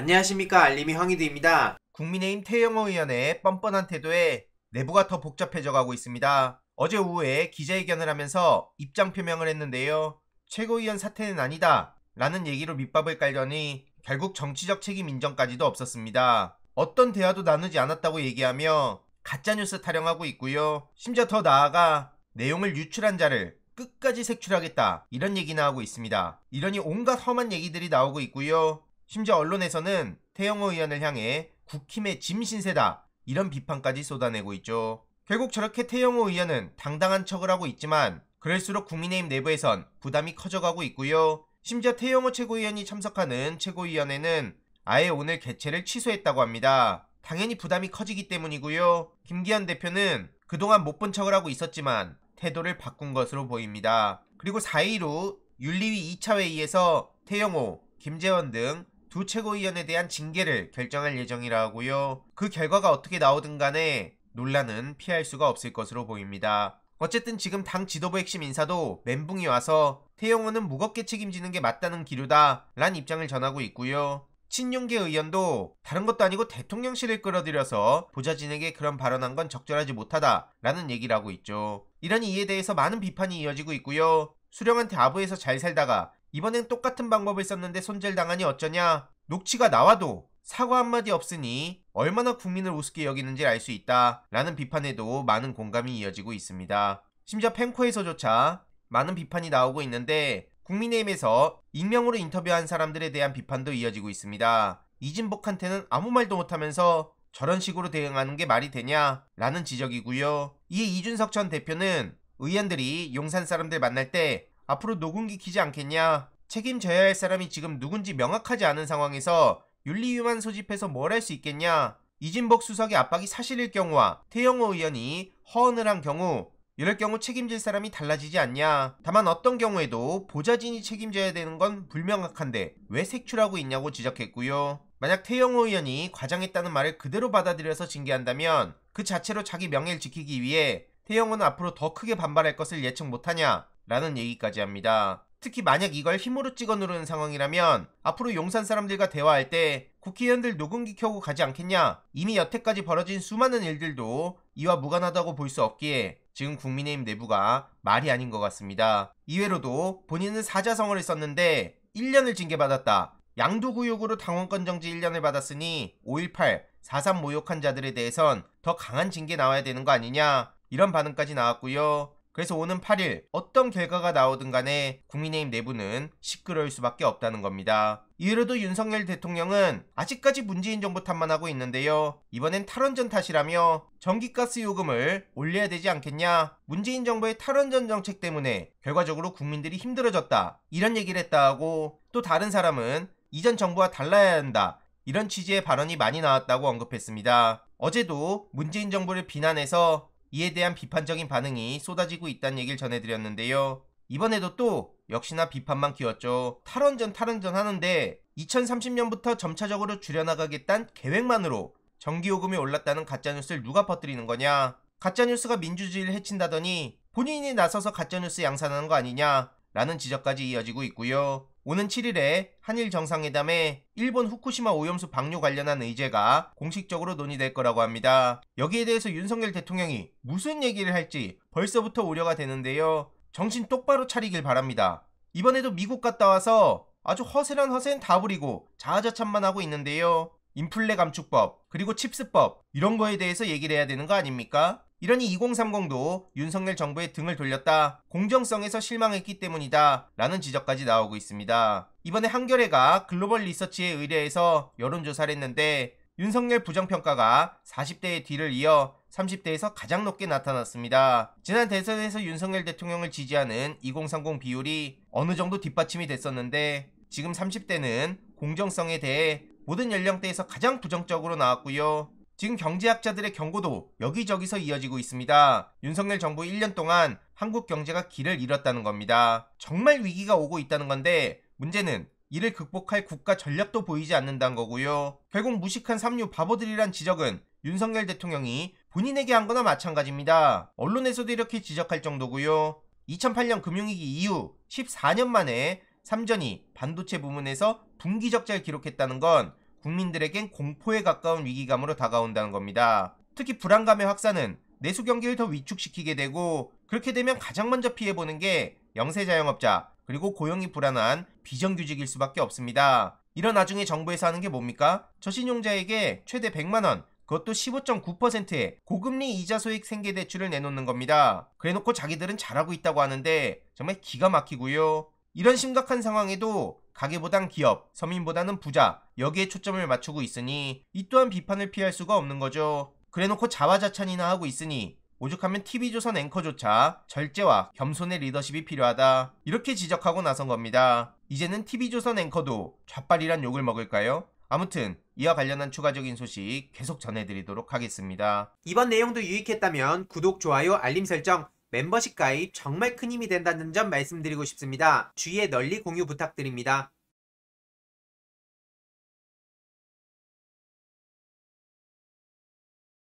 안녕하십니까, 알림이 황희두입니다. 국민의힘 태영호 의원의 뻔뻔한 태도에 내부가 더 복잡해져 가고 있습니다. 어제 오후에 기자회견을 하면서 입장 표명을 했는데요. 최고위원 사퇴는 아니다 라는 얘기로 밑밥을 깔더니 결국 정치적 책임 인정까지도 없었습니다. 어떤 대화도 나누지 않았다고 얘기하며 가짜뉴스 타령하고 있고요. 심지어 더 나아가 내용을 유출한 자를 끝까지 색출하겠다 이런 얘기나 하고 있습니다. 이러니 온갖 험한 얘기들이 나오고 있고요. 심지어 언론에서는 태영호 의원을 향해 국힘의 짐 신세다 이런 비판까지 쏟아내고 있죠. 결국 저렇게 태영호 의원은 당당한 척을 하고 있지만 그럴수록 국민의힘 내부에선 부담이 커져가고 있고요. 심지어 태영호 최고위원이 참석하는 최고위원회는 아예 오늘 개최를 취소했다고 합니다. 당연히 부담이 커지기 때문이고요. 김기현 대표는 그동안 못 본 척을 하고 있었지만 태도를 바꾼 것으로 보입니다. 그리고 4일 후 윤리위 2차 회의에서 태영호, 김재원 등 두 최고위원에 대한 징계를 결정할 예정이라 하고요. 그 결과가 어떻게 나오든 간에 논란은 피할 수가 없을 것으로 보입니다. 어쨌든 지금 당 지도부 핵심 인사도 멘붕이 와서 태영호는 무겁게 책임지는 게 맞다는 기류다 란 입장을 전하고 있고요. 친윤계 의원도 다른 것도 아니고 대통령실을 끌어들여서 보좌진에게 그런 발언한 건 적절하지 못하다 라는 얘기를 하고 있죠. 이런 이에 대해서 많은 비판이 이어지고 있고요. 수령한테 아부해서 잘 살다가 이번엔 똑같은 방법을 썼는데 손절당하니 어쩌냐. 녹취가 나와도 사과 한마디 없으니 얼마나 국민을 우습게 여기는지 알 수 있다 라는 비판에도 많은 공감이 이어지고 있습니다. 심지어 펜코에서조차 많은 비판이 나오고 있는데 국민의힘에서 익명으로 인터뷰한 사람들에 대한 비판도 이어지고 있습니다. 이진복한테는 아무 말도 못하면서 저런 식으로 대응하는 게 말이 되냐 라는 지적이고요. 이에 이준석 전 대표는 의원들이 용산 사람들 만날 때 앞으로 녹음기 키지 않겠냐, 책임져야 할 사람이 지금 누군지 명확하지 않은 상황에서 윤리위만 소집해서 뭘 할 수 있겠냐, 이진복 수석의 압박이 사실일 경우와 태영호 의원이 허언을 한 경우 이럴 경우 책임질 사람이 달라지지 않냐. 다만 어떤 경우에도 보좌진이 책임져야 되는 건 불명확한데 왜 색출하고 있냐고 지적했고요. 만약 태영호 의원이 과장했다는 말을 그대로 받아들여서 징계한다면 그 자체로 자기 명예를 지키기 위해 태영호는 앞으로 더 크게 반발할 것을 예측 못하냐 라는 얘기까지 합니다. 특히 만약 이걸 힘으로 찍어 누르는 상황이라면 앞으로 용산 사람들과 대화할 때 국회의원들 녹음기 켜고 가지 않겠냐. 이미 여태까지 벌어진 수많은 일들도 이와 무관하다고 볼 수 없기에 지금 국민의힘 내부가 말이 아닌 것 같습니다. 이외로도 본인은 사자성어를 썼는데 1년을 징계받았다. 양도구역으로 당원권 정지 1년을 받았으니 5.18, 4.3 모욕한 자들에 대해선 더 강한 징계 나와야 되는 거 아니냐 이런 반응까지 나왔고요. 그래서 오는 8일 어떤 결과가 나오든 간에 국민의힘 내부는 시끄러울 수밖에 없다는 겁니다. 이외로도 윤석열 대통령은 아직까지 문재인 정부 탓만 하고 있는데요. 이번엔 탈원전 탓이라며 전기가스 요금을 올려야 되지 않겠냐, 문재인 정부의 탈원전 정책 때문에 결과적으로 국민들이 힘들어졌다 이런 얘기를 했다 하고, 또 다른 사람은 이전 정부와 달라야 한다 이런 취지의 발언이 많이 나왔다고 언급했습니다. 어제도 문재인 정부를 비난해서 이에 대한 비판적인 반응이 쏟아지고 있다는 얘기를 전해드렸는데요. 이번에도 또 역시나 비판만 키웠죠. 탈원전 하는데 2030년부터 점차적으로 줄여나가겠다는 계획만으로 전기요금이 올랐다는 가짜뉴스를 누가 퍼뜨리는 거냐. 가짜뉴스가 민주주의를 해친다더니 본인이 나서서 가짜뉴스 양산하는 거 아니냐 라는 지적까지 이어지고 있고요. 오는 7일에 한일 정상회담에 일본 후쿠시마 오염수 방류 관련한 의제가 공식적으로 논의될 거라고 합니다. 여기에 대해서 윤석열 대통령이 무슨 얘기를 할지 벌써부터 우려가 되는데요. 정신 똑바로 차리길 바랍니다. 이번에도 미국 갔다 와서 아주 허세란 허세는 다 부리고 자아자찬만 하고 있는데요. 인플레 감축법 그리고 칩스법 이런 거에 대해서 얘기를 해야 되는 거 아닙니까? 이러니 2030도 윤석열 정부의 등을 돌렸다, 공정성에서 실망했기 때문이다 라는 지적까지 나오고 있습니다. 이번에 한겨레가 글로벌 리서치에 의뢰해서 여론조사를 했는데 윤석열 부정평가가 40대의 뒤를 이어 30대에서 가장 높게 나타났습니다. 지난 대선에서 윤석열 대통령을 지지하는 2030 비율이 어느 정도 뒷받침이 됐었는데 지금 30대는 공정성에 대해 모든 연령대에서 가장 부정적으로 나왔고요. 지금 경제학자들의 경고도 여기저기서 이어지고 있습니다. 윤석열 정부 1년 동안 한국 경제가 길을 잃었다는 겁니다. 정말 위기가 오고 있다는 건데 문제는 이를 극복할 국가 전략도 보이지 않는다는 거고요. 결국 무식한 삼류 바보들이란 지적은 윤석열 대통령이 본인에게 한 거나 마찬가지입니다. 언론에서도 이렇게 지적할 정도고요. 2008년 금융위기 이후 14년 만에 삼전이 반도체 부문에서 분기 적자를 기록했다는 건 국민들에겐 공포에 가까운 위기감으로 다가온다는 겁니다. 특히 불안감의 확산은 내수 경기를 더 위축시키게 되고, 그렇게 되면 가장 먼저 피해보는 게 영세 자영업자 그리고 고용이 불안한 비정규직일 수밖에 없습니다. 이런 와중에 정부에서 하는 게 뭡니까? 저신용자에게 최대 100만원, 그것도 15.9%의 고금리 이자 소액 생계대출을 내놓는 겁니다. 그래놓고 자기들은 잘하고 있다고 하는데 정말 기가 막히고요. 이런 심각한 상황에도 가계보단 기업, 서민보다는 부자, 여기에 초점을 맞추고 있으니 이 또한 비판을 피할 수가 없는 거죠. 그래놓고 자화자찬이나 하고 있으니 오죽하면 TV조선 앵커조차 절제와 겸손의 리더십이 필요하다, 이렇게 지적하고 나선 겁니다. 이제는 TV조선 앵커도 좌빨이란 욕을 먹을까요? 아무튼 이와 관련한 추가적인 소식 계속 전해드리도록 하겠습니다. 이번 내용도 유익했다면 구독, 좋아요, 알림 설정, 멤버십 가입 정말 큰 힘이 된다는 점 말씀드리고 싶습니다. 주위에 널리 공유 부탁드립니다.